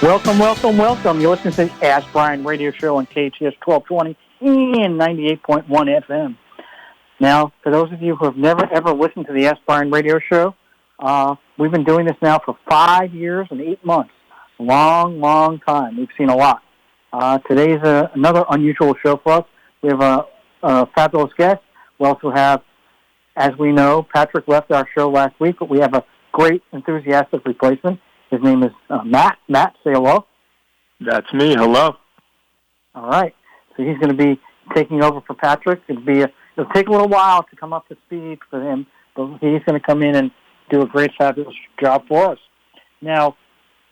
Welcome, welcome, welcome. You're listening to the Ask Brien radio show on KHTS 1220 and 98.1 FM. Now, for those of you who have never, ever listened to the Ask Brien radio show, we've been doing this now for 5 years and 8 months. Long, long time. We've seen a lot. Today's another unusual show for us. We have a fabulous guest. We also have, as we know, Patrick left our show last week, but we have a great, enthusiastic replacement. His name is Matt. Matt, say hello. That's me. Hello. All right. So he's going to be taking over for Patrick. It'll take a little while to come up to speed for him, but he's going to come in and do a great, fabulous job for us. Now,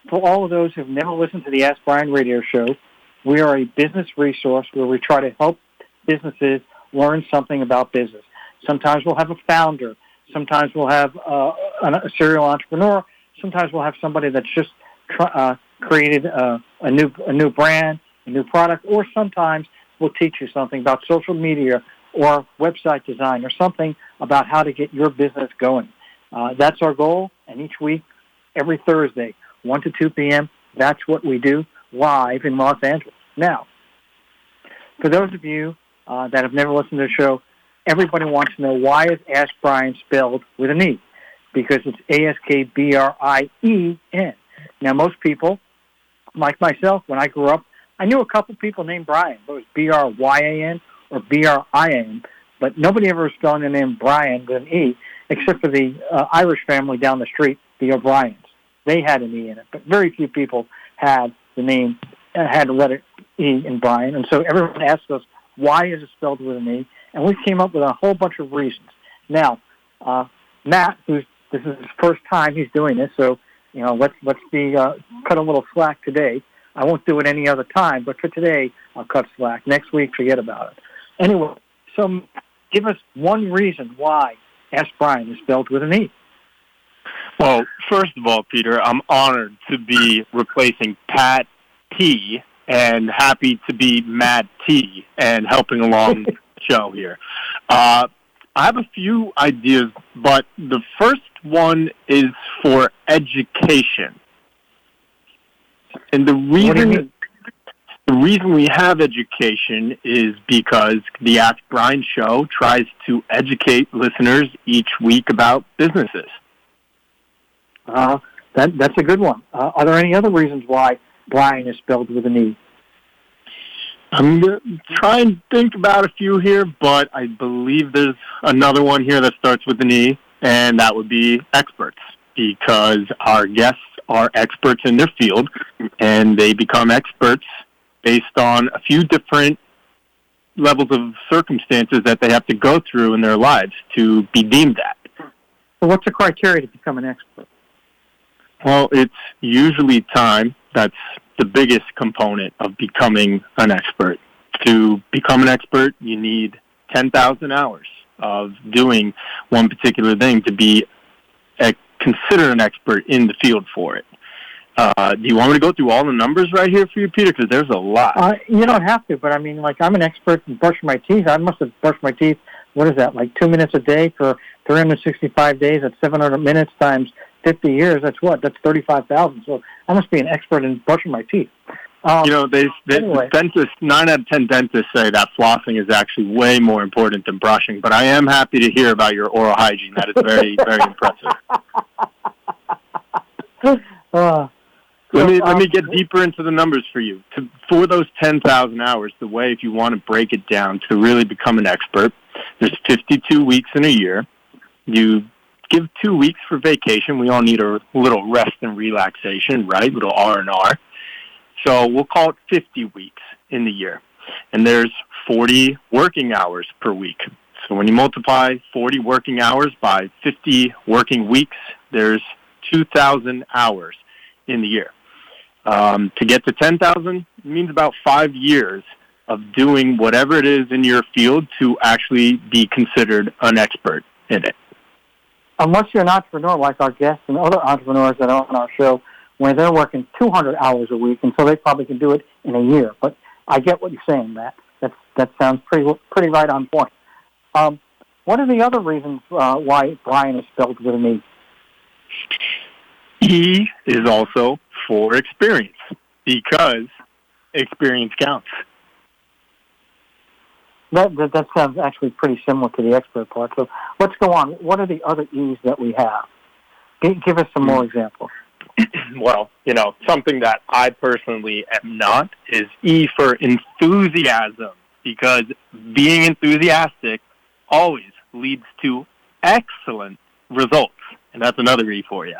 for all of those who've never listened to the Ask Brien radio show, we are a business resource where we try to help businesses learn something about business. Sometimes we'll have a founder. Sometimes we'll have a serial entrepreneur. Sometimes we'll have somebody that's just created a new brand, a new product, or sometimes we'll teach you something about social media or website design or something about how to get your business going. That's our goal, and each week, every Thursday, 1 to 2 p.m., that's what we do live in Los Angeles. Now, for those of you that have never listened to the show, everybody wants to know, why is Ask Brien spelled with an E? Because it's Askrbrien. Now, most people, like myself, when I grew up, I knew a couple people named Brian. It was Bryan or Brin, but nobody ever was spelling the name Brian with an E, except for the Irish family down the street, the O'Briens. They had an E in it, but very few people had the name, had the letter E in Brian. And so everyone asked us, why is it spelled with an E? And we came up with a whole bunch of reasons. Now, Matt, this is his first time he's doing this, so let's cut a little slack today. I won't do it any other time, but for today, I'll cut slack. Next week, forget about it. Anyway, so give us one reason why Ask Brien is spelled with an E. Well, first of all, Peter, I'm honored to be replacing Pat T and happy to be Matt T and helping along the show here. I have a few ideas, but the first one is for education. And the reason we have education is because the Ask Brien show tries to educate listeners each week about businesses. That's a good one. Are there any other reasons why Brien is spelled with an E? I'm going to try and think about a few here, but I believe there's another one here that starts with an E, and that would be experts, because our guests are experts in their field, and they become experts based on a few different levels of circumstances that they have to go through in their lives to be deemed that. So what's the criteria to become an expert? Well, it's usually time. That's the biggest component of becoming an expert. To become an expert, you need 10,000 hours of doing one particular thing to be considered an expert in the field for it. Do you want me to go through all the numbers right here for you, Peter? Because there's a lot. You don't have to, but I mean, like, I'm an expert in brushing my teeth. I must have brushed my teeth, what is that, like 2 minutes a day for 365 days? That's 700 minutes times 50 years. That's what? That's 35,000. So I must be an expert in brushing my teeth. Anyway. Dentists, 9 out of 10 dentists say that flossing is actually way more important than brushing, but I am happy to hear about your oral hygiene. That is very, very impressive. Let me get deeper into the numbers for you. For those 10,000 hours, the way, if you want to break it down to really become an expert, there's 52 weeks in a year. You give 2 weeks for vacation. We all need a little rest and relaxation, right? Little R&R. So we'll call it 50 weeks in the year. And there's 40 working hours per week. So when you multiply 40 working hours by 50 working weeks, there's 2,000 hours in the year. To get to 10,000 means about 5 years of doing whatever it is in your field to actually be considered an expert in it. Unless you're an entrepreneur like our guests and other entrepreneurs that are on our show, where they're working 200 hours a week, and so they probably can do it in a year. But I get what you're saying, Matt. That sounds pretty right on point. What are the other reasons why Brien is spelled with an E? E is also for experience. because experience counts. That sounds actually pretty similar to the expert part. So let's go on. What are the other E's that we have? Give us some more examples. Well, something that I personally am not is E for enthusiasm, because being enthusiastic always leads to excellent results. And that's another E for you.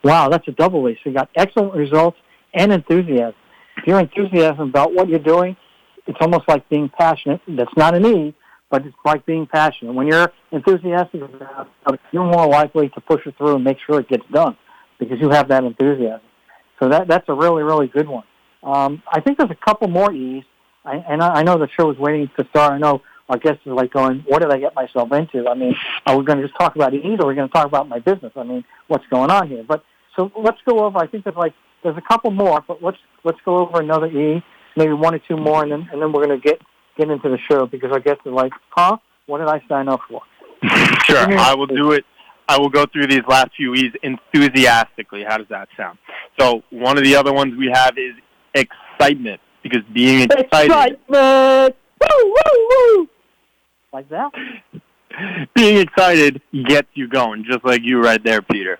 Wow, that's a double E. So you got excellent results and enthusiasm. If you're enthusiastic about what you're doing, it's almost like being passionate. That's not an E, but it's like being passionate. When you're enthusiastic about it, you're more likely to push it through and make sure it gets done because you have that enthusiasm. So that's a really, really good one. I think there's a couple more E's, I know the show is waiting to start. I know our guests are like going, what did I get myself into? I mean, are we going to just talk about E's or are we going to talk about my business? I mean, what's going on here? But so let's go over, I think there's a couple more, but let's go over another E, maybe one or two more, and then we're going to get into the show because our guests are like, what did I sign up for? Sure, I will do it. I will go through these last few E's enthusiastically. How does that sound? So one of the other ones we have is excitement, because being excited. Excitement! Woo, woo, woo! Like that? Being excited gets you going, just like you right there, Peter.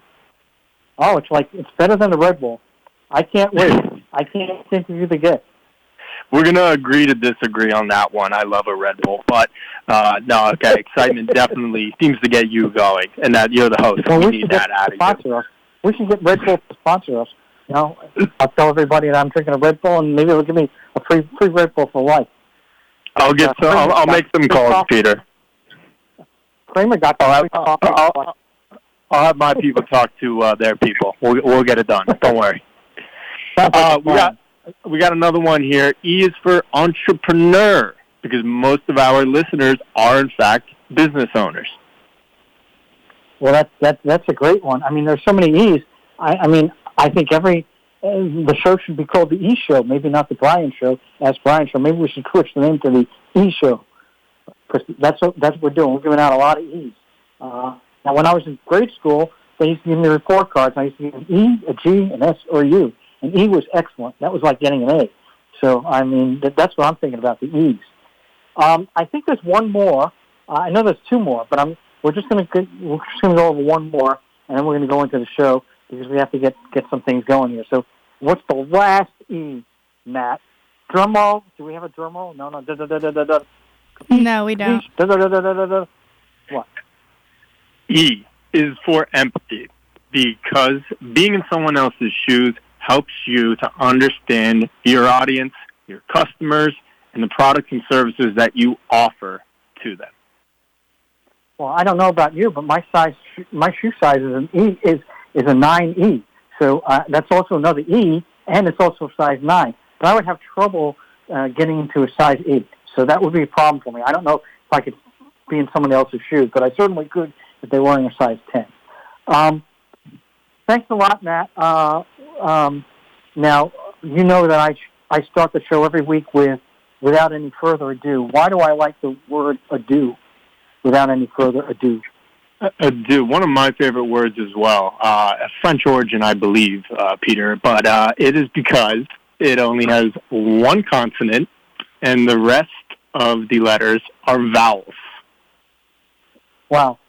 Oh, it's better than the Red Bull. I can't wait. I can't interview the guest. We're going to agree to disagree on that one. I love a Red Bull, but no, okay, excitement definitely seems to get you going, and that you're the host. Well, we need that out of you. Us. We should get Red Bull to sponsor us. I'll tell everybody that I'm drinking a Red Bull, and maybe they'll give me a free Red Bull for life. I'll make some calls, Peter. Kramer got I'll have my people talk to their people. We'll get it done. Don't worry. We got another one here. E is for entrepreneur, because most of our listeners are, in fact, business owners. Well, that's a great one. I mean, there's so many E's. I think the show should be called the E Show. Maybe not the Brien Show, Ask Brien Show. Maybe we should switch the name to the E Show, because that's what we're doing. We're giving out a lot of E's. Now, when I was in grade school, they used to give me report cards. I used to give an E, a G, an S, or a U. And E was excellent. That was like getting an A. So, I mean, that's what I'm thinking about, the E's. I think there's one more. I know there's two more, but we're just going to go over one more, and then we're going to go into the show because we have to get some things going here. So, what's the last E, Matt? Drum roll? Do we have a drum roll? No. No, we don't. What? E is for empathy, because being in someone else's shoes helps you to understand your audience, your customers, and the products and services that you offer to them. Well, I don't know about you, but my shoe size is an E is a 9E. So that's also another E, and it's also size 9. But I would have trouble getting into a size 8. So that would be a problem for me. I don't know if I could be in someone else's shoes, but I certainly could if they're wearing a size 10. Thanks a lot, Matt. Now, you know that I start the show every week with, without any further ado. Why do I like the word ado, without any further ado? Ado, one of my favorite words as well. French origin, I believe, Peter, but it is because it only has one consonant, and the rest of the letters are vowels. Wow,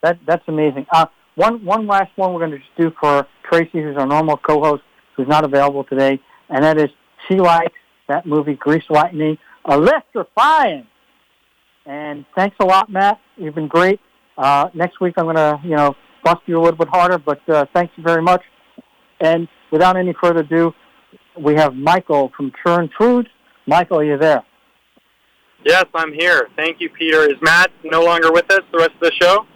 that's amazing. One last one we're going to just do for Tracy, who's our normal co-host, who's not available today, and that is she likes that movie Grease Lightning, electrifying. And thanks a lot, Matt. You've been great. Next week I'm going to, bust you a little bit harder, but thanks very much. And without any further ado, we have Micheal from Churn Foods. Micheal, are you there? Yes, I'm here. Thank you, Peter. Is Matt no longer with us the rest of the show?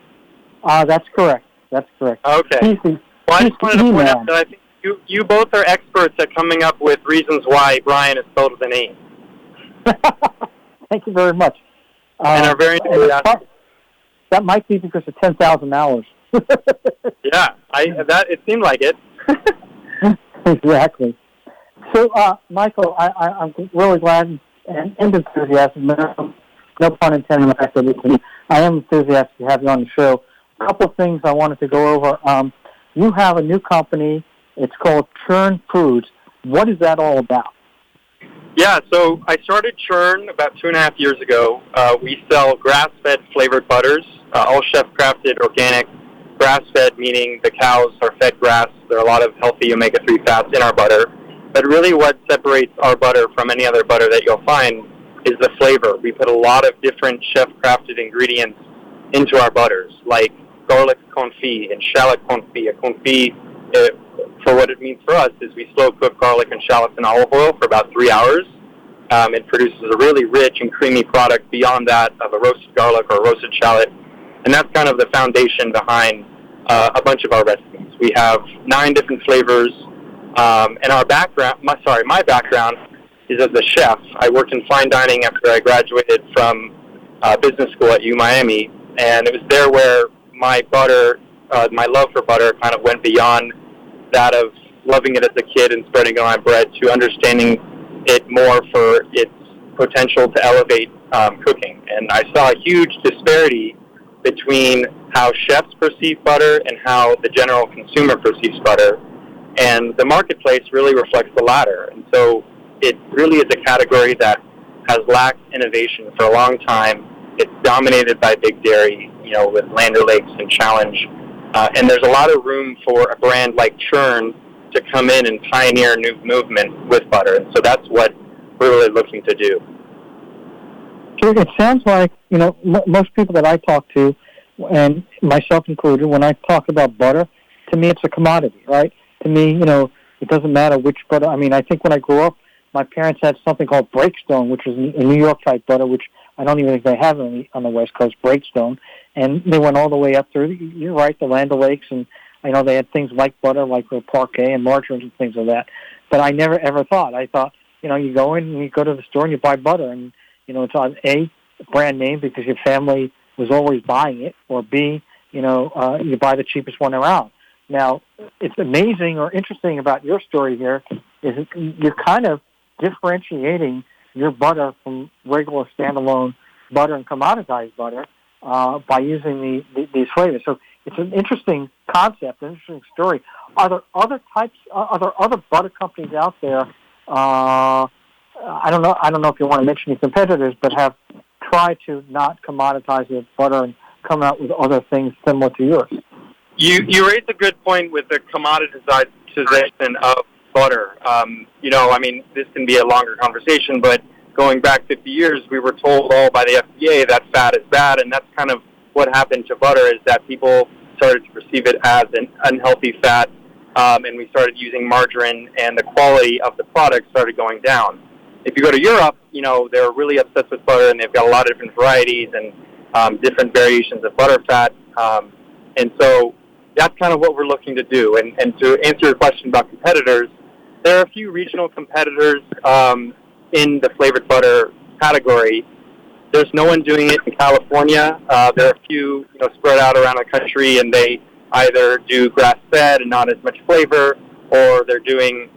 That's correct. Okay. Well, I just wanted to point out that I think you both are experts at coming up with reasons why Brien is spelled with an E. Thank you very much. And are very enthusiastic. That might be because of 10,000 hours. Yeah, it seemed like it. Exactly. So, Micheal, I'm really glad and enthusiastic. No pun intended. I am enthusiastic to have you on the show. A couple of things I wanted to go over. You have a new company. It's called Churn Foods. What is that all about? Yeah, so I started Churn about 2.5 years ago. We sell grass-fed flavored butters, all chef-crafted, organic, grass-fed, meaning the cows are fed grass. There are a lot of healthy omega-3 fats in our butter. But really what separates our butter from any other butter that you'll find is the flavor. We put a lot of different chef-crafted ingredients into our butters, like garlic confit and shallot confit. A confit, for what it means for us, is we slow cook garlic and shallots in olive oil for about 3 hours. It produces a really rich and creamy product beyond that of a roasted garlic or a roasted shallot. And that's kind of the foundation behind a bunch of our recipes. We have 9 different flavors. And our background, my background is as a chef. I worked in fine dining after I graduated from business school at UMiami. And it was there where my butter, my love for butter kind of went beyond that of loving it as a kid and spreading it on my bread to understanding it more for its potential to elevate cooking. And I saw a huge disparity between how chefs perceive butter and how the general consumer perceives butter. And the marketplace really reflects the latter. And so it really is a category that has lacked innovation for a long time. It's dominated by big dairy, with Land O'Lakes and Challenge. And there's a lot of room for a brand like Churn to come in and pioneer a new movement with butter. And so that's what we're really looking to do. It sounds like, most people that I talk to, and myself included, when I talk about butter, to me it's a commodity, right? To me, it doesn't matter which butter. I mean, I think when I grew up, my parents had something called Breakstone, which was a New York type butter, which I don't even think they have on the West Coast, Breakstone. And they went all the way up through, you're right, the Land O'Lakes, and I know they had things like butter, like Parquet and margarine and things like that. But I never ever thought. I thought, you go in and you go to the store and you buy butter, and, it's on A, brand name because your family was always buying it, or B, you buy the cheapest one around. Now, it's amazing or interesting about your story here is you're kind of differentiating your butter from regular standalone butter and commoditized butter by using these flavors. So it's an interesting concept, an interesting story. Are there other butter companies out there? I don't know if you want to mention any competitors, but have tried to not commoditize the butter and come out with other things similar to yours. You raised a good point with the commoditization of butter. This can be a longer conversation, but going back 50 years, we were told all by the FDA that fat is bad, and that's kind of what happened to butter, is that people started to perceive it as an unhealthy fat, and we started using margarine, and the quality of the product started going down. If you go to Europe, they're really obsessed with butter, and they've got a lot of different varieties and different variations of butter fat, and so that's kind of what we're looking to do. And to answer your question about competitors, there are a few regional competitors in the flavored butter category. There's no one doing it in California. There are a few spread out around the country, and they either do grass-fed and not as much flavor, or they're doing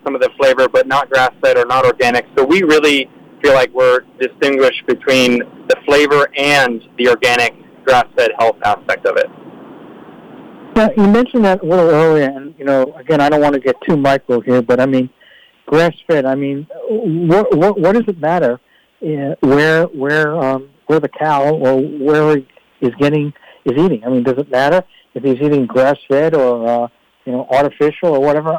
some of the flavor but not grass-fed or not organic. So we really feel like we're distinguished between the flavor and the organic grass-fed health aspect of it. Yeah, you mentioned that a little earlier, and again, I don't want to get too micro here, but grass-fed. What does it matter where the cow or where is eating? Does it matter if he's eating grass-fed or artificial or whatever?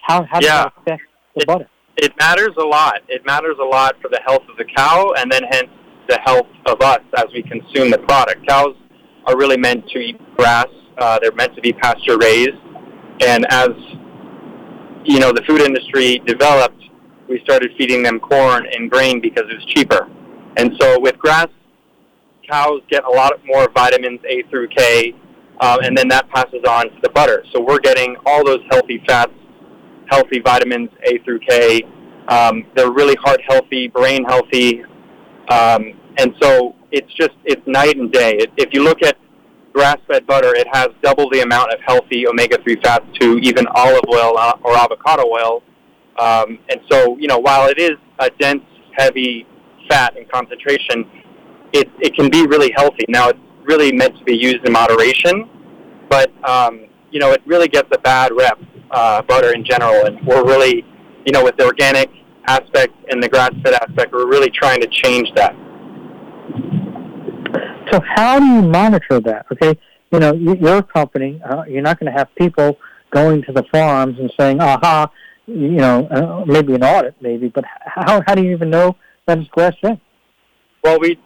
How does that affect the butter? It matters a lot. It matters a lot for the health of the cow, and then hence the health of us as we consume the product. Cows are really meant to eat grass. They're meant to be pasture-raised. And as, the food industry developed, we started feeding them corn and grain because it was cheaper. And so with grass, cows get a lot more vitamins A through K, and then that passes on to the butter. So we're getting all those healthy fats, healthy vitamins A through K. They're really heart healthy, brain healthy. And so it's night and day. If you look at grass-fed butter, it has double the amount of healthy omega-3 fats to even olive oil or avocado oil. And so, while it is a dense, heavy fat in concentration, it can be really healthy. Now, it's really meant to be used in moderation, but, it really gets a bad rep, butter in general, and we're really with the organic aspect and the grass-fed aspect, we're really trying to change that. So how do you monitor that? Okay, your company, you're not going to have people going to the farms and saying, aha, maybe an audit, maybe, but how do you even know that it's grass-fed? Well, we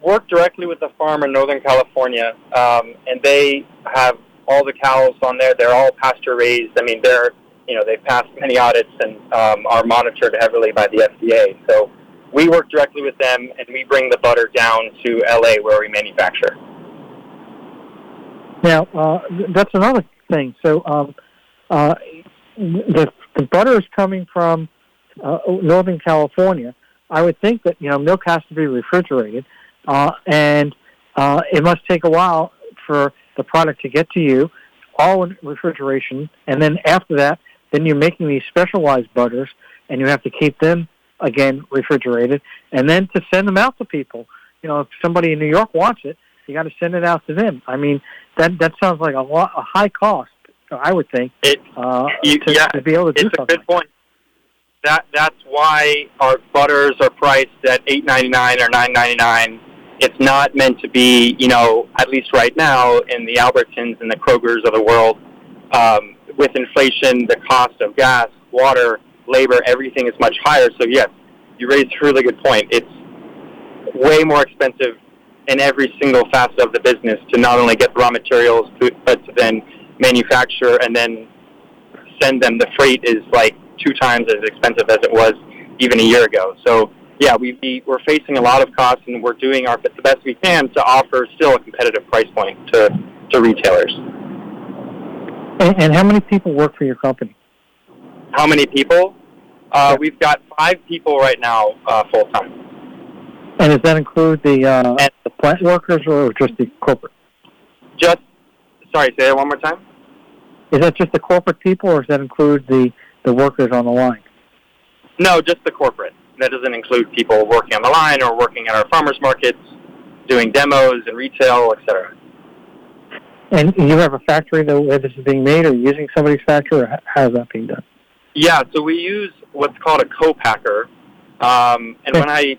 work directly with the farm in Northern California, and they have all the cows on there. They're all pasture-raised. I mean, they've passed many audits and are monitored heavily by the FDA. So we work directly with them, and we bring the butter down to LA where we manufacture. Now, that's another thing. So the butter is coming from Northern California. I would think that, milk has to be refrigerated, and it must take a while for the product to get to you, all in refrigeration, and then after that, then you're making these specialized butters, and you have to keep them, again, refrigerated, and then to send them out to people. If somebody in New York wants it, you got to send it out to them. I mean, that sounds like a high cost, I would think, to be able to do something. It's a good point. That's why our butters are priced at $8.99 or $9.99. It's not meant to be, at least right now, in the Albertsons and the Krogers of the world. With inflation, the cost of gas, water, labor, everything is much higher. So, yes, you raised a really good point. It's way more expensive in every single facet of the business to not only get the raw materials, but to then manufacture and then send them. The freight is like 2 times as expensive as it was even a year ago. So, yeah, we're facing a lot of costs, and we're doing the best we can to offer still a competitive price point to retailers. And how many people work for your company? How many people? We've got 5 people right now full-time. And does that include the plant workers or just the corporate? Sorry, say that one more time? Is that just the corporate people, or does that include the workers on the line? No, just the corporate. That doesn't include people working on the line or working at our farmers markets, doing demos and retail, etc. And you have a factory where this is being made, or using somebody's factory, or how is that being done? Yeah, so we use what's called a copacker. And when I,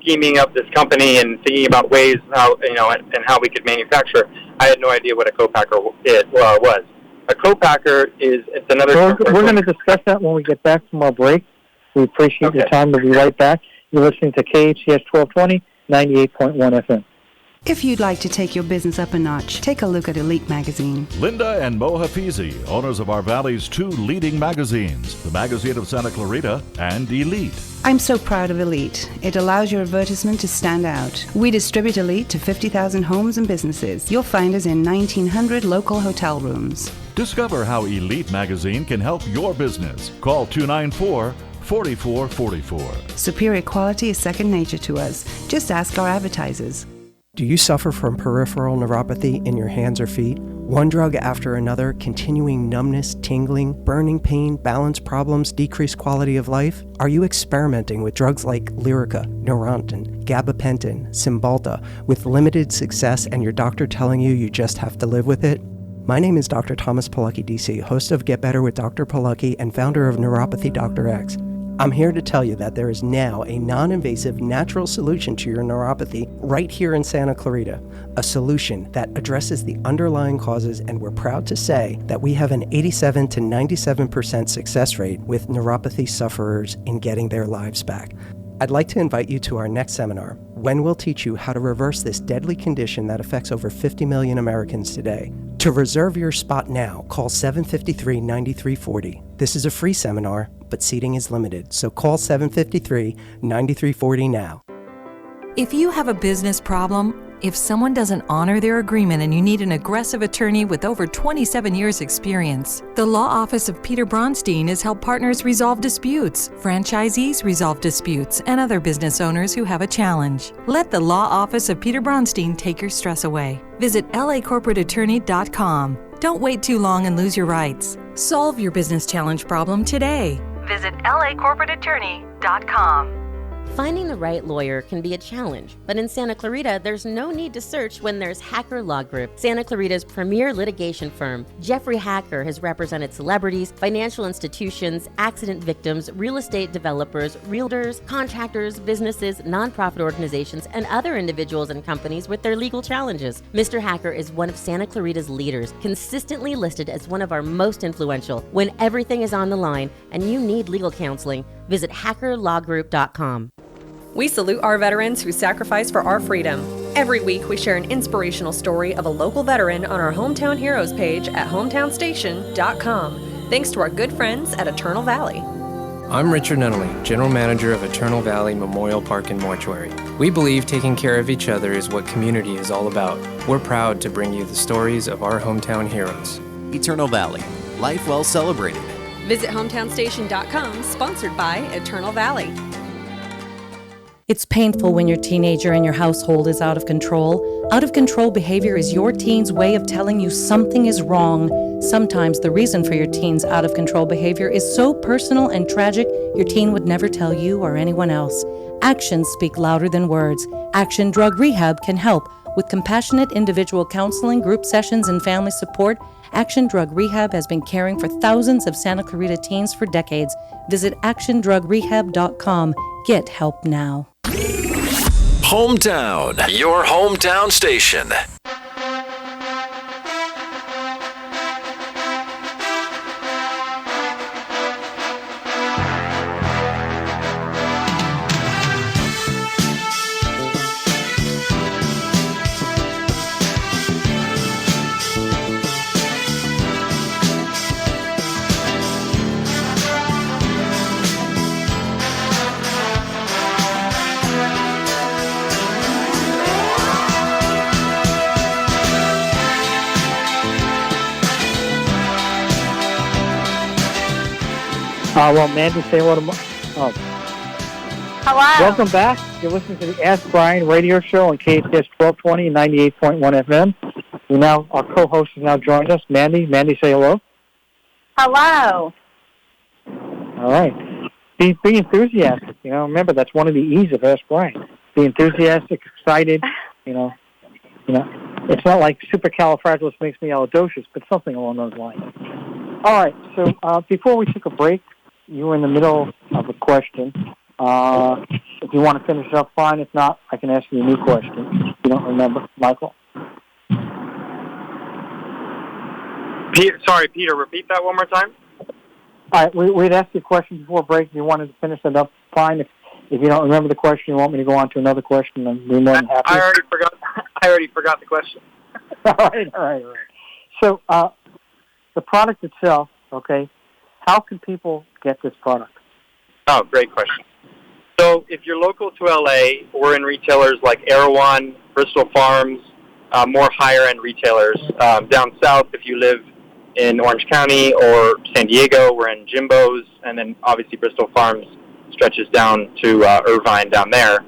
scheming up this company and thinking about ways how, and how we could manufacture, I had no idea what a copacker was. A copacker it's another... We're going to discuss that when we get back from our break. We appreciate your time. We'll be right back. You're listening to KHTS 1220, 98.1 FM. If you'd like to take your business up a notch, take a look at Elite Magazine. Linda and Mo Hafizi, owners of our Valley's 2 leading magazines, the Magazine of Santa Clarita and Elite. I'm so proud of Elite. It allows your advertisement to stand out. We distribute Elite to 50,000 homes and businesses. You'll find us in 1,900 local hotel rooms. Discover how Elite Magazine can help your business. Call 294-4444. Superior quality is second nature to us. Just ask our advertisers. Do you suffer from peripheral neuropathy in your hands or feet? One drug after another, continuing numbness, tingling, burning pain, balance problems, decreased quality of life? Are you experimenting with drugs like Lyrica, Neurontin, gabapentin, Cymbalta with limited success and your doctor telling you just have to live with it? My name is Dr. Thomas Pilecki, DC, host of Get Better with Dr. Pilecki and founder of Neuropathy Dr. X. I'm here to tell you that there is now a non-invasive natural solution to your neuropathy right here in Santa Clarita, a solution that addresses the underlying causes, and we're proud to say that we have an 87 to 97% success rate with neuropathy sufferers in getting their lives back. I'd like to invite you to our next seminar, when we'll teach you how to reverse this deadly condition that affects over 50 million Americans today. To reserve your spot now, call 753-9340. This is a free seminar, but seating is limited, so call 753-9340 now. If you have a business problem, if someone doesn't honor their agreement and you need an aggressive attorney with over 27 years experience, the Law Office of Peter Bronstein has helped partners resolve disputes, franchisees resolve disputes, and other business owners who have a challenge. Let the Law Office of Peter Bronstein take your stress away. Visit lacorporateattorney.com. Don't wait too long and lose your rights. Solve your business challenge problem today. Visit lacorporateattorney.com. Finding the right lawyer can be a challenge, but in Santa Clarita, there's no need to search when there's Hacker Law Group, Santa Clarita's premier litigation firm. Jeffrey Hacker has represented celebrities, financial institutions, accident victims, real estate developers, realtors, contractors, businesses, nonprofit organizations, and other individuals and companies with their legal challenges. Mr. Hacker is one of Santa Clarita's leaders, consistently listed as one of our most influential. When everything is on the line and you need legal counseling, visit hackerlawgroup.com. We salute our veterans who sacrifice for our freedom. Every week, we share an inspirational story of a local veteran on our Hometown Heroes page at hometownstation.com, thanks to our good friends at Eternal Valley. I'm Richard Nunnally, General Manager of Eternal Valley Memorial Park and Mortuary. We believe taking care of each other is what community is all about. We're proud to bring you the stories of our hometown heroes. Eternal Valley, life well celebrated. Visit hometownstation.com, sponsored by Eternal Valley. It's painful when your teenager in your household is out of control. Out of control behavior is your teen's way of telling you something is wrong. Sometimes the reason for your teen's out of control behavior is so personal and tragic, your teen would never tell you or anyone else. Actions speak louder than words. Action Drug Rehab can help. With compassionate individual counseling, group sessions, and family support, Action Drug Rehab has been caring for thousands of Santa Clarita teens for decades. Visit actiondrugrehab.com. Get help now. Hometown, your hometown station. Well, Mandy, say hello to Hello. Welcome back. You're listening to the Ask Brien radio show on KHTS 1220 and 98.1 FM. Our co-host has now joined us. Mandy, say hello. Hello. All right. Be enthusiastic. Remember, that's one of the E's of Ask Brien. Be enthusiastic, excited. It's not like supercalifragilisticexpialidocious, but something along those lines. All right. So before we took a break, you were in the middle of a question. If you want to finish it up, fine. If not, I can ask you a new question. If you don't remember, Michael. Peter, repeat that one more time. All right, we'd asked you a question before break. If you wanted to finish it up, fine. If you don't remember the question, you want me to go on to another question, then we're more than happy. I already forgot the question. All right. So the product itself, okay, how can people get this product? Oh, great question. So if you're local to LA, we're in retailers like Erewhon, Bristol Farms, more higher-end retailers. Down south, if you live in Orange County or San Diego, we're in Jimbo's, and then obviously Bristol Farms stretches down to Irvine down there.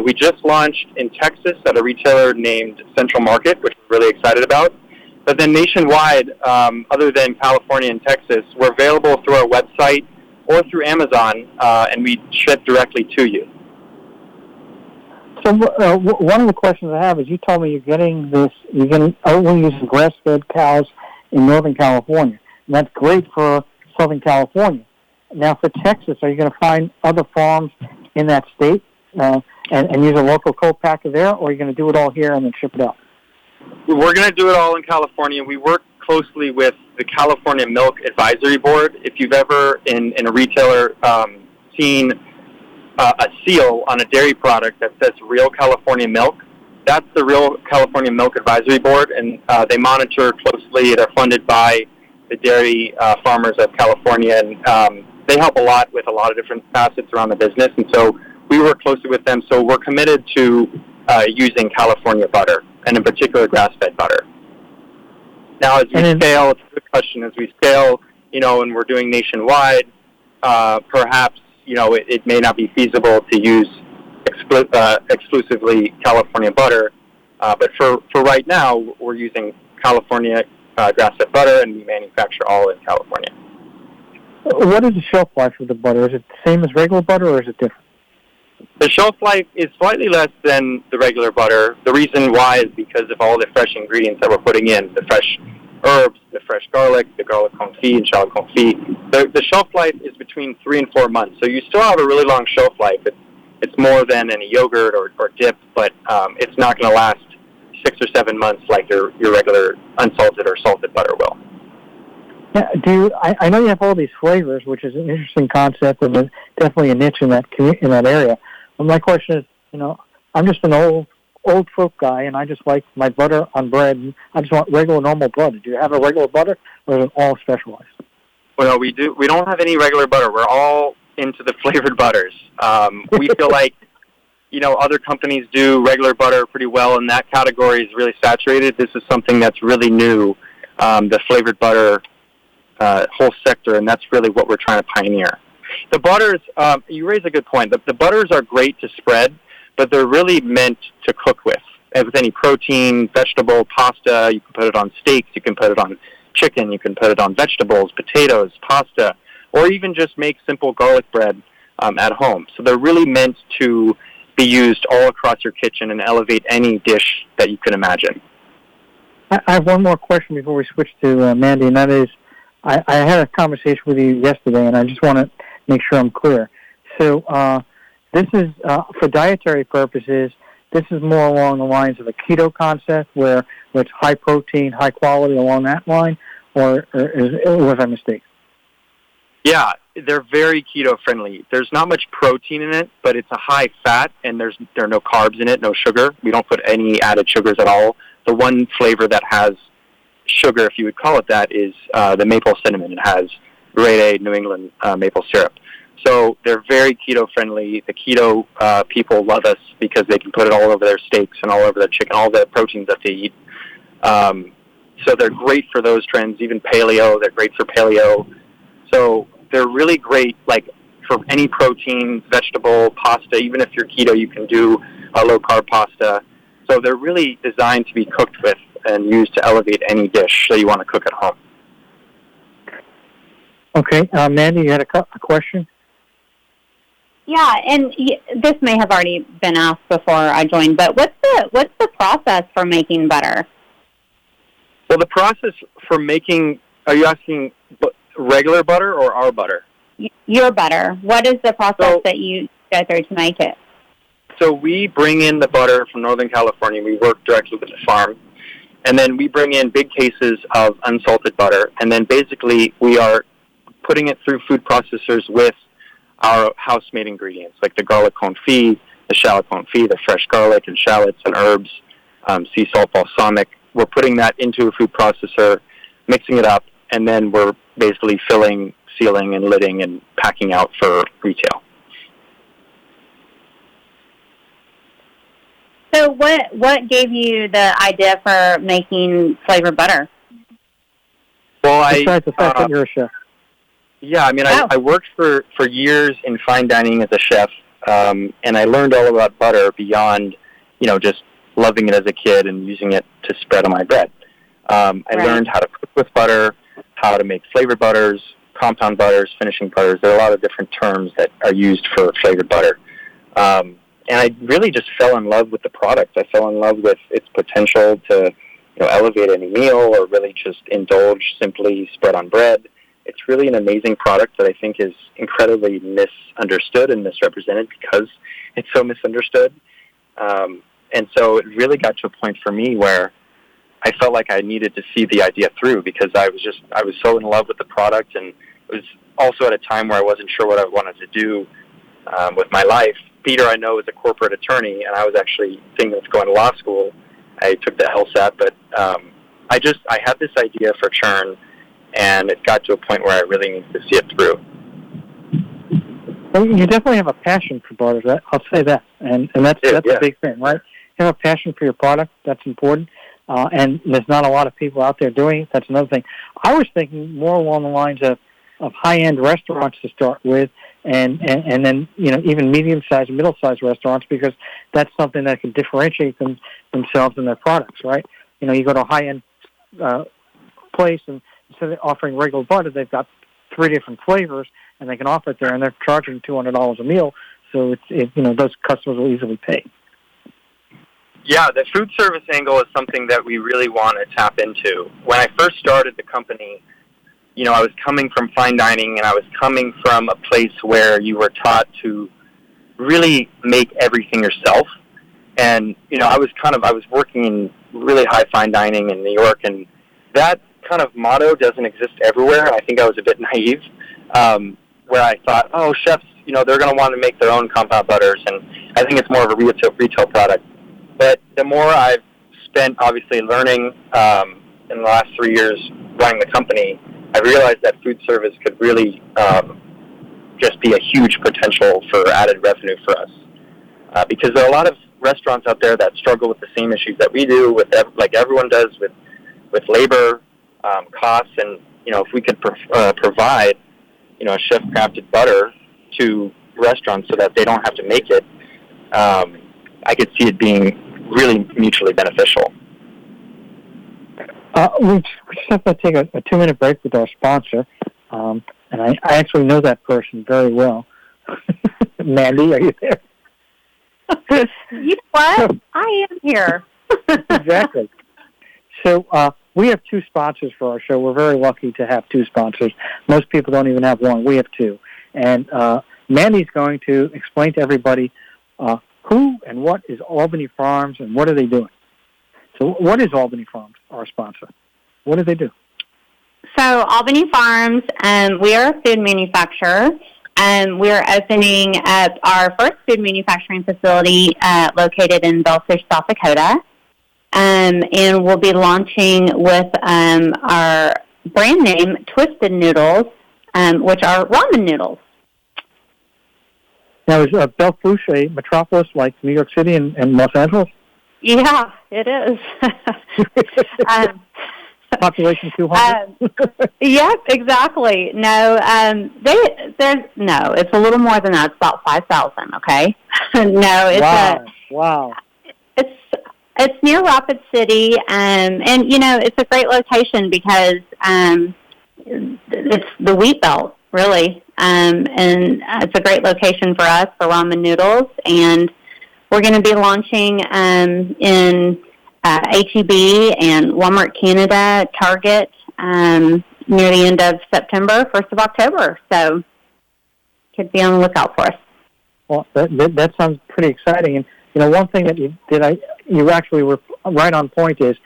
We just launched in Texas at a retailer named Central Market, which we're really excited about. But then nationwide, other than California and Texas, we're available through our website or through Amazon, and we ship directly to you. So one of the questions I have is you told me you're only using grass-fed cows in Northern California. And that's great for Southern California. Now for Texas, are you going to find other farms in that state and use a local copacker there, or are you going to do it all here and then ship it out? We're going to do it all in California. We work closely with the California Milk Advisory Board. If you've ever, in a retailer, seen a seal on a dairy product that says Real California Milk, that's the Real California Milk Advisory Board, and they monitor closely. They're funded by the dairy farmers of California, and they help a lot with a lot of different facets around the business, and so we work closely with them. So we're committed to using California butter, and in particular grass-fed butter. Now, as we scale, it's a good question, as we scale, and we're doing nationwide, perhaps, it may not be feasible to use exclusively California butter, but for right now, we're using California grass-fed butter, and we manufacture all in California. What is the shelf life of the butter? Is it the same as regular butter, or is it different? The shelf life is slightly less than the regular butter. The reason why is because of all the fresh ingredients that we're putting in, the fresh herbs, the fresh garlic, the garlic confit and shallot confit. The shelf life is between 3 and 4 months, so you still have a really long shelf life. It's more than any yogurt or dip, but it's not going to last 6 or 7 months like your regular unsalted or salted butter will. Yeah, I know you have all these flavors, which is an interesting concept and definitely a niche in that area. But my question is, I'm just an old folk guy, and I just like my butter on bread, and I just want regular, normal butter. Do you have a regular butter, or is it all specialized? Well, no, we do. We don't have any regular butter. We're all into the flavored butters. We feel like, other companies do regular butter pretty well, and that category is really saturated. This is something that's really new, the flavored butter whole sector, and that's really what we're trying to pioneer. The butters, you raise a good point. The butters are great to spread, but they're really meant to cook with. With any protein, vegetable, pasta, you can put it on steaks, you can put it on chicken, you can put it on vegetables, potatoes, pasta, or even just make simple garlic bread at home. So they're really meant to be used all across your kitchen and elevate any dish that you can imagine. I have one more question before we switch to Mandy, and that is, I had a conversation with you yesterday, and I just want to make sure I'm clear. So this is, for dietary purposes, this is more along the lines of a keto concept where it's high protein, high quality along that line, or was I mistaken? Yeah, they're very keto friendly. There's not much protein in it, but it's a high fat, and there are no carbs in it, no sugar. We don't put any added sugars at all. The one flavor that has sugar, if you would call it that, is the maple cinnamon. It has grade A New England maple syrup. So they're very keto friendly. The keto people love us because they can put it all over their steaks and all over their chicken, all the proteins that they eat. So they're great for those trends. Even paleo, they're great for paleo. So they're really great, like for any protein, vegetable, pasta. Even if you're keto, you can do a low-carb pasta. So they're really designed to be cooked with and used to elevate any dish that you want to cook at home. Okay, Mandy, you had a question? Yeah, and this may have already been asked before I joined, but what's the process for making butter? Well, the process for making, are you asking regular butter or our butter? Your butter. What is the process that you go through to make it? So we bring in the butter from Northern California. We work directly with the farm. And then we bring in big cases of unsalted butter. And then basically we are putting it through food processors with our house-made ingredients, like the garlic confit, the shallot confit, the fresh garlic and shallots and herbs, sea salt balsamic. We're putting that into a food processor, mixing it up, and then we're basically filling, sealing, and lidding and packing out for retail. So what gave you the idea for making flavored butter? Well, besides the fact that you're a chef. Yeah, I mean, I worked for years in fine dining as a chef, and I learned all about butter beyond, just loving it as a kid and using it to spread on my bread. I learned how to cook with butter, how to make flavored butters, compound butters, finishing butters. There are a lot of different terms that are used for flavored butter. And I really just fell in love with the product. I fell in love with its potential to, elevate any meal or really just indulge, simply spread on bread. It's really an amazing product that I think is incredibly misunderstood and misrepresented because it's so misunderstood. And so it really got to a point for me where I felt like I needed to see the idea through because I was so in love with the product, and it was also at a time where I wasn't sure what I wanted to do with my life. Peter, I know, is a corporate attorney, and I was actually thinking of going to law school. I took the LSAT, but I had this idea for Churn, and it got to a point where I really needed to see it through. Well, you definitely have a passion for butter. I'll say that, and that's a big thing, right? You have a passion for your product. That's important, and there's not a lot of people out there doing it. That's another thing. I was thinking more along the lines of high-end restaurants to start with, and then even medium-sized, middle-sized restaurants, because that's something that can differentiate themselves in their products, right? You go to a high-end place, and instead of offering regular butter, they've got 3 different flavors, and they can offer it there, and they're charging $200 a meal. so those customers will easily pay. Yeah, the food service angle is something that we really want to tap into. When I first started the company, I was coming from fine dining, and I was coming from a place where you were taught to really make everything yourself. And, I was working in really high fine dining in New York, and that kind of motto doesn't exist everywhere. I think I was a bit naive, where I thought, chefs, they're going to want to make their own compound butters, and I think it's more of a retail product. But the more I've spent, obviously, learning in the last 3 years running the company, I realized that food service could really just be a huge potential for added revenue for us. Because there are a lot of restaurants out there that struggle with the same issues that we do, like everyone does with labor, costs, and, if we could provide, a chef-crafted butter to restaurants so that they don't have to make it, I could see it being really mutually beneficial. We just have to take a 2-minute break with our sponsor, and I actually know that person very well. Mandy, are you there? You know what? I am here. Exactly. So we have 2 sponsors for our show. We're very lucky to have 2 sponsors. Most people don't even have one. We have 2. And Mandy's going to explain to everybody who and what is Albany Farms and what are they doing. So what is Albany Farms, our sponsor? What do they do? So Albany Farms, we are a food manufacturer. We're opening up our first food manufacturing facility located in Belfish, South Dakota. And we'll be launching with our brand name, Twisted Noodles, which are ramen noodles. Now, is Belfish a metropolis like New York City and Los Angeles? Yeah, it is. Population 200? Yep, exactly. No, it's a little more than that. It's about 5,000, okay? No, it's Wow. It's near Rapid City, and it's a great location because it's the wheat belt, really, and it's a great location for us for ramen noodles. And we're going to be launching in H-E-B and Walmart Canada, Target, near the end of September, 1st of October. So, could be on the lookout for us. Well, that sounds pretty exciting. And one thing that you actually were right on point is,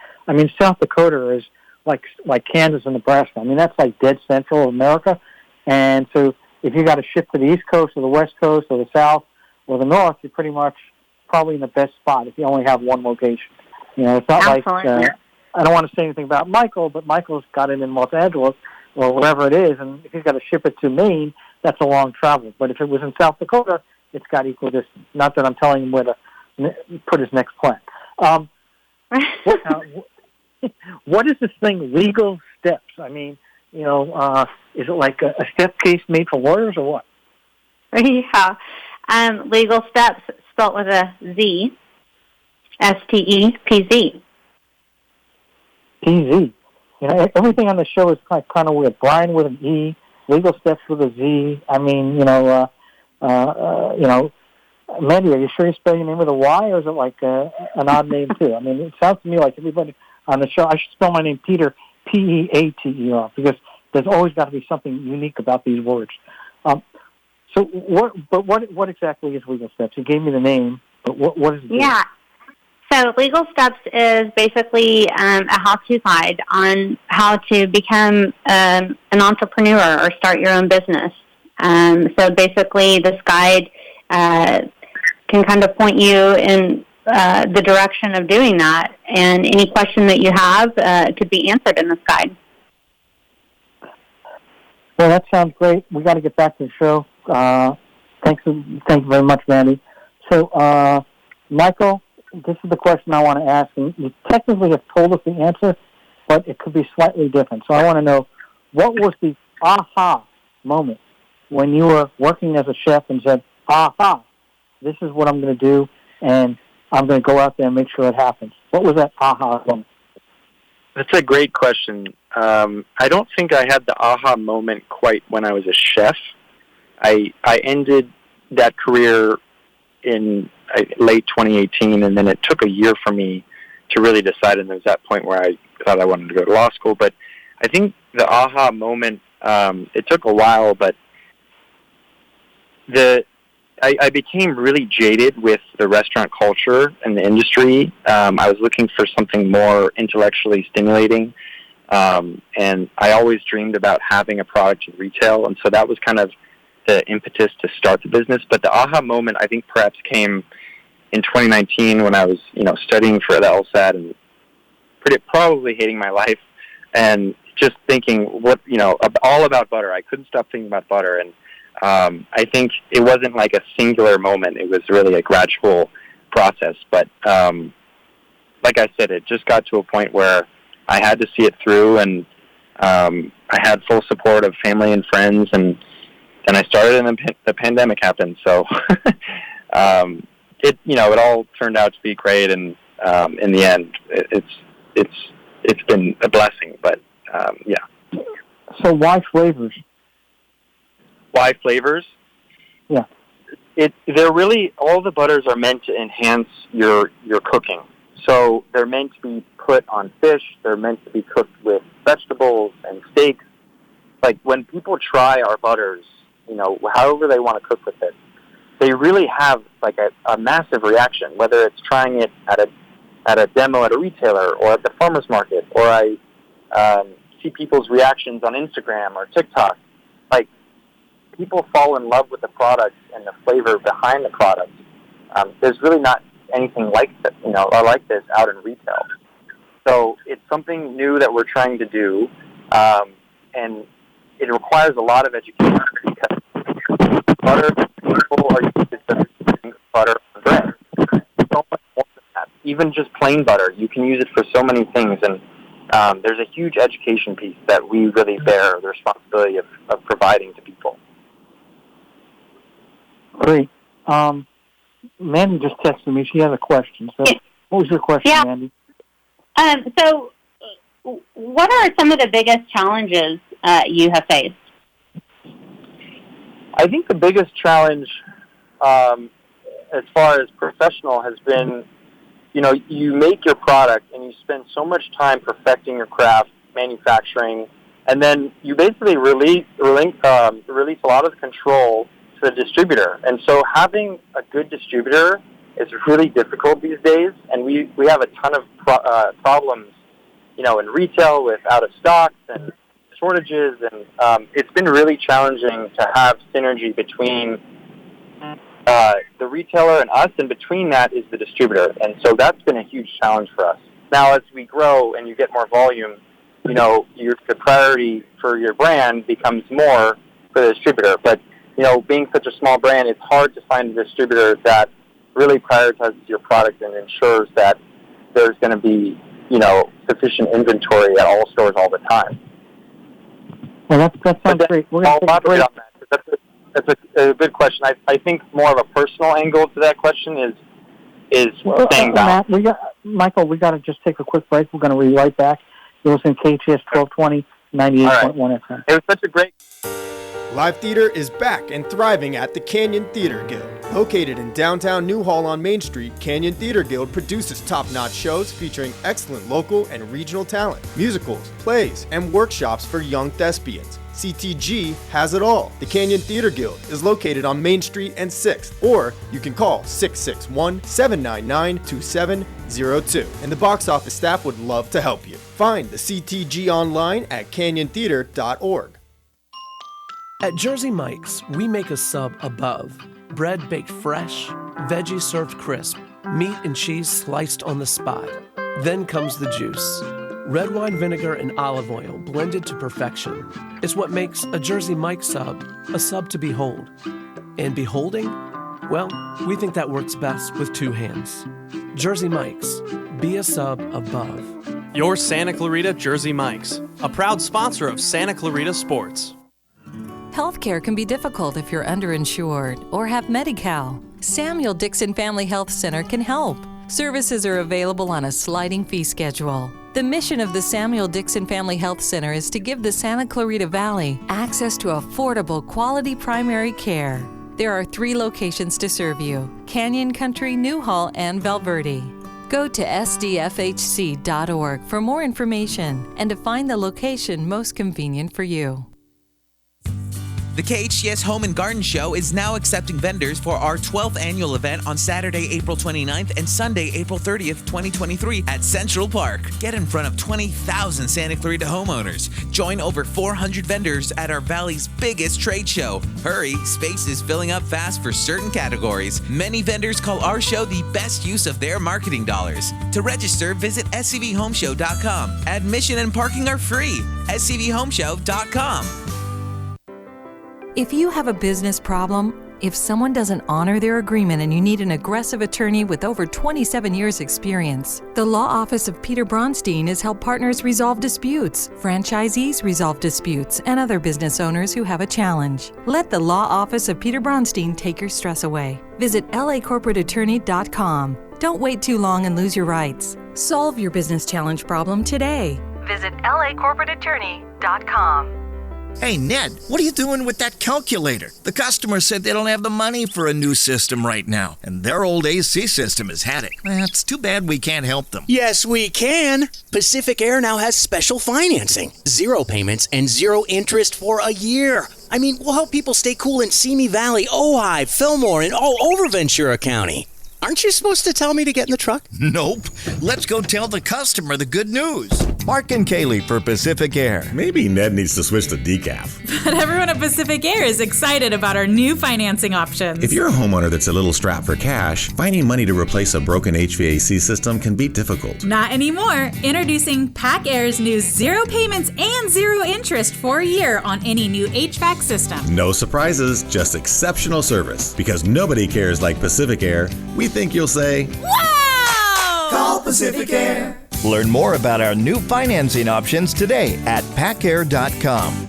South Dakota is like Kansas and Nebraska. That's like dead central of America. And so if you got to ship to the East Coast or the West Coast or the South or the North, you're pretty much probably in the best spot if you only have one location. It's not Absolutely. like, I don't want to say anything about Micheal, but Michael's got it in Los Angeles or whatever it is, and if he's got to ship it to Maine, that's a long travel. But if it was in South Dakota, it's got equal distance. Not that I'm telling him where to put his next plant. What is this thing, legal steps? Is it like a step case made for lawyers or what? Yeah. Legal steps spelled with a Z. S-T-E-P-Z. P-Z. Everything on the show is kind of weird. Brien with an E, legal steps with a Z. Mandy, are you sure you spell your name with a Y, or is it like an odd name too? It sounds to me like everybody on the show, I should spell my name Peter, P-E-A-T-E-R, because there's always got to be something unique about these words. So what exactly is legal steps? You gave me the name, but what is it? Yeah. So Legal Steps is basically a how-to guide on how to become an entrepreneur or start your own business. So basically this guide can kind of point you in the direction of doing that, and any question that you have could be answered in this guide. Well, that sounds great. We got to get back to the show. Thank you very much, Mandy. So, Micheal, this is the question I want to ask, and you technically have told us the answer, but it could be slightly different. So I want to know, what was the aha moment when you were working as a chef and said, aha, this is what I'm going to do, and I'm going to go out there and make sure it happens? What was that aha moment? That's a great question. I don't think I had the aha moment quite when I was a chef. I ended that career in late 2018, and then it took a year for me to really decide, and there was that point where I thought I wanted to go to law school. But I think the aha moment, it took a while, but I became really jaded with the restaurant culture and the industry. I was looking for something more intellectually stimulating, and I always dreamed about having a product in retail, and so that was kind of the impetus to start the business. But the aha moment, I think, perhaps came in 2019 when I was, studying for the LSAT and probably hating my life and just thinking all about butter. I couldn't stop thinking about butter, and I think it wasn't like a singular moment. It was really a gradual process. But like I said, it just got to a point where I had to see it through, and I had full support of family and friends, and then I started, and the pandemic happened. So it all turned out to be great, and in the end, it's been a blessing. But yeah. So why flavors? Why flavors? Yeah. They're really, all the butters are meant to enhance your cooking. So they're meant to be put on fish. They're meant to be cooked with vegetables and steaks. Like when people try our butters, however they want to cook with it, they really have like a massive reaction, whether it's trying it at a demo at a retailer or at the farmer's market, or I see people's reactions on Instagram or TikTok. Like, people fall in love with the product and the flavor behind the product. There's really not anything like that, or like this out in retail. So it's something new that we're trying to do, and it requires a lot of education because butter, people are used to butter and bread. So much more than that. Even just plain butter, you can use it for so many things, and there's a huge education piece that we really bear the responsibility of providing to people. Great. Mandy just texted me. She has a question. So, what was your question, Mandy? So, what are some of the biggest challenges you have faced? I think the biggest challenge, as far as professional, has been, you make your product and you spend so much time perfecting your craft, manufacturing, and then you basically release a lot of the control to the distributor. And so having a good distributor is really difficult these days, and we have a ton of problems, in retail with out of stocks and shortages, and it's been really challenging to have synergy between the retailer and us, and between that is the distributor. And so that's been a huge challenge for us. Now, as we grow and you get more volume, the priority for your brand becomes more for the distributor. But being such a small brand, it's hard to find a distributor that really prioritizes your product and ensures that there's going to be, sufficient inventory at all stores all the time. Well, that sounds great. I'll elaborate on that. That's a good question. I think more of a personal angle to that question is staying balance. Michael, we got to just take a quick break. We're going to be right back. You're listening to KHTS 1220, 98.1 FM. It was such a great... Live theater is back and thriving at the Canyon Theater Guild. Located in downtown Newhall on Main Street, Canyon Theater Guild produces top-notch shows featuring excellent local and regional talent, musicals, plays, and workshops for young thespians. CTG has it all. The Canyon Theater Guild is located on Main Street and 6th, or you can call 661-799-2702, and the box office staff would love to help you. Find the CTG online at canyontheater.org. At Jersey Mike's, we make a sub above. Bread baked fresh, veggies served crisp, meat and cheese sliced on the spot. Then comes the juice. Red wine vinegar and olive oil blended to perfection. It's what makes a Jersey Mike's sub a sub to behold. And beholding? Well, we think that works best with two hands. Jersey Mike's. Be a sub above. Your Santa Clarita Jersey Mike's, a proud sponsor of Santa Clarita Sports. Healthcare can be difficult if you're underinsured or have Medi-Cal. Samuel Dixon Family Health Center can help. Services are available on a sliding fee schedule. The mission of the Samuel Dixon Family Health Center is to give the Santa Clarita Valley access to affordable, quality primary care. There are 3 locations to serve you: Canyon Country, Newhall, and Valverde. Go to sdfhc.org for more information and to find the location most convenient for you. The KHTS Home and Garden Show is now accepting vendors for our 12th annual event on Saturday, April 29th and Sunday, April 30th, 2023 at Central Park. Get in front of 20,000 Santa Clarita homeowners. Join over 400 vendors at our Valley's biggest trade show. Hurry, space is filling up fast for certain categories. Many vendors call our show the best use of their marketing dollars. To register, visit scvhomeshow.com. Admission and parking are free. scvhomeshow.com. If you have a business problem, if someone doesn't honor their agreement and you need an aggressive attorney with over 27 years experience, the Law Office of Peter Bronstein has helped partners resolve disputes, franchisees resolve disputes, and other business owners who have a challenge. Let the Law Office of Peter Bronstein take your stress away. Visit lacorporateattorney.com. Don't wait too long and lose your rights. Solve your business challenge problem today. Visit lacorporateattorney.com. Hey, Ned, what are you doing with that calculator? The customer said they don't have the money for a new system right now, and their old AC system has had it. It's too bad we can't help them. Yes, we can. Pacific Air now has special financing. 0 payments and 0 interest for a year. I mean, we'll help people stay cool in Simi Valley, Ojai, Fillmore, and all over Ventura County. Aren't you supposed to tell me to get in the truck? Nope. Let's go tell the customer the good news. Mark and Kaylee for Pacific Air. Maybe Ned needs to switch to decaf. But everyone at Pacific Air is excited about our new financing options. If you're a homeowner that's a little strapped for cash, finding money to replace a broken HVAC system can be difficult. Not anymore. Introducing Pac Air's new 0 payments and 0 interest for a year on any new HVAC system. No surprises, just exceptional service. Because nobody cares like Pacific Air, we think you'll say, wow! Call Pacific Air. Learn more about our new financing options today at pacair.com.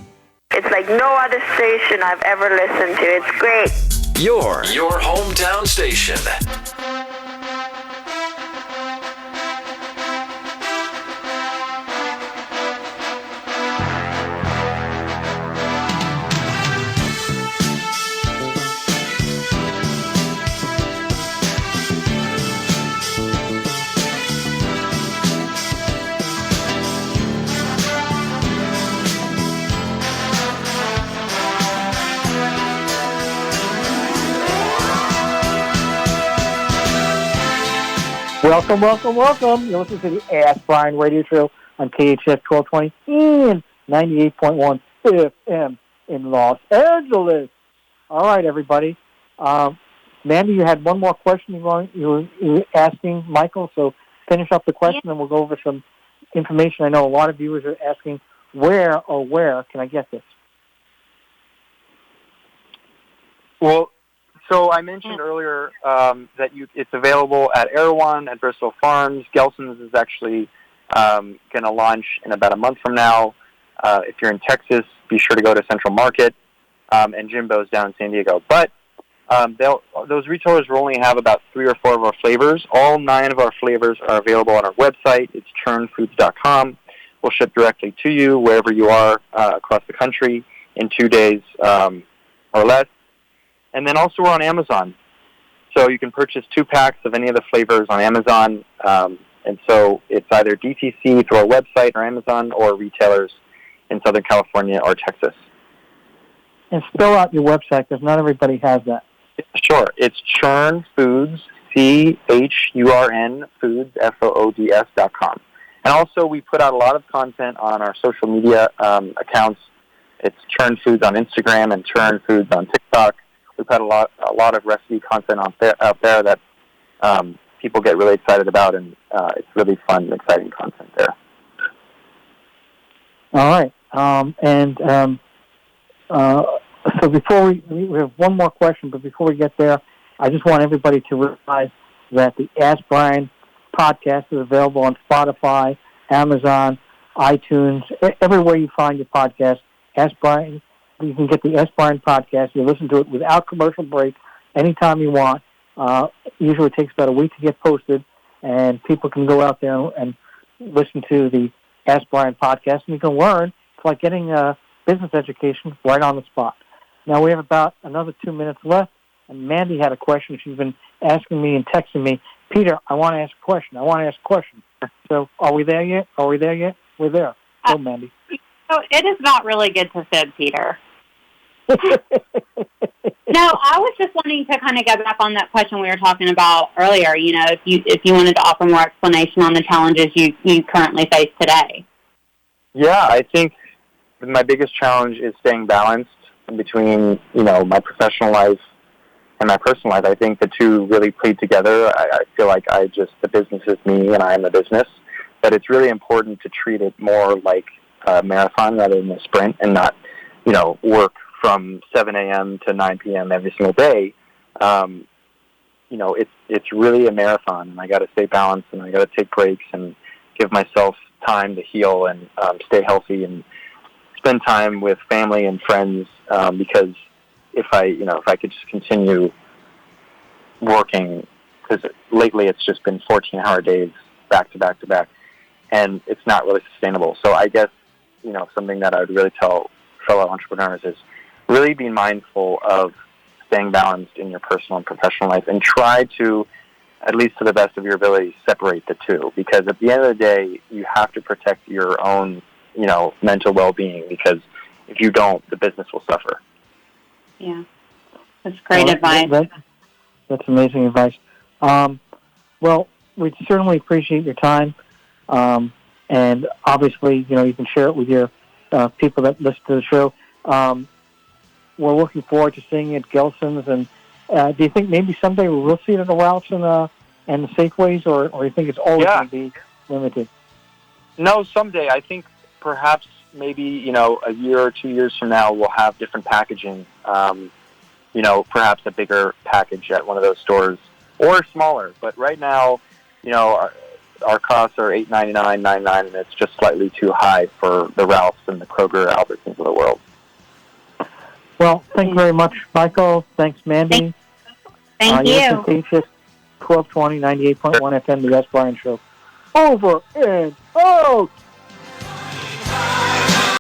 It's like no other station I've ever listened to. It's great. Your hometown station. Welcome, welcome, welcome. You're listening to the Ask Brien radio show on KHTS 1220 and 98.1 FM in Los Angeles. All right, everybody. Mandy, you had one more question you were asking Michael, so finish up the question and we'll go over some information. I know a lot of viewers are asking, where can I get this? Well, so I mentioned earlier that it's available at Erewhon, at Bristol Farms. Gelson's is actually going to launch in about a month from now. If you're in Texas, be sure to go to Central Market, and Jimbo's down in San Diego. But those retailers will only have about 3 or 4 of our flavors. All 9 of our flavors are available on our website. It's churnfoods.com. We'll ship directly to you wherever you are across the country in 2 days or less. And then also we're on Amazon. So you can purchase 2 packs of any of the flavors on Amazon. And so it's either DTC through our website or Amazon or retailers in Southern California or Texas. And spell out your website because not everybody has that. Sure. It's Churn Foods, CHURN Foods, FOODS.com. And also we put out a lot of content on our social media accounts. It's Churn Foods on Instagram and Churn Foods on TikTok. We've had a lot of recipe content out there that people get really excited about, and it's really fun and exciting content there. All right. So before we have one more question, but before we get there, I just want everybody to realize that the Ask Brien podcast is available on Spotify, Amazon, iTunes, everywhere you find your podcast. Ask Brien. You can get the Ask Brien podcast. You listen to it without commercial break anytime you want. Usually it takes about a week to get posted, and people can go out there and listen to the Ask Brien podcast, and you can learn. It's like getting a business education right on the spot. Now we have about another 2 minutes left, And Mandy had a question. She's been asking me and texting me, Peter, I want to ask a question. I want to ask a question. So are we there yet? We're there. Go, Mandy. So it is not really good to sit, Peter. No, I was just wanting to kind of go back on that question we were talking about earlier. You know, if you wanted to offer more explanation on the challenges you currently face today. Yeah, I think my biggest challenge is staying balanced in between, my professional life and my personal life. I think the two really played together. I feel like the business is me and I am the business. But it's really important to treat it more like a marathon rather than a sprint, and not, work from 7 a.m. to 9 p.m. every single day. It's really a marathon, and I got to stay balanced, and I got to take breaks and give myself time to heal and stay healthy and spend time with family and friends. Because if I could just continue working, because lately it's just been 14-hour days back to back to back, and it's not really sustainable. So I guess something that I would really tell fellow entrepreneurs is really be mindful of staying balanced in your personal and professional life, and try to, at least to the best of your ability, separate the two. Because at the end of the day, you have to protect your own, mental well-being, because if you don't, the business will suffer. Yeah. That's great advice. That's amazing advice. Well, we certainly appreciate your time. And obviously, you can share it with your people that listen to the show. We're looking forward to seeing it at Gelson's. And do you think maybe someday we will see it at the Ralphs and the Safeways, or do you think it's always going to be limited? No, someday. I think perhaps maybe, a year or 2 years from now, we'll have different packaging. Perhaps a bigger package at one of those stores, or smaller. But right now, our costs are $8.99, $9.99, and it's just slightly too high for the Ralphs and the Kroger, Albertsons of the world. Well, thank you very much, Michael. Thanks, Mandy. Thank you. KHTS 1220, 98.1 FM, the Ask Brien Show. Over and out!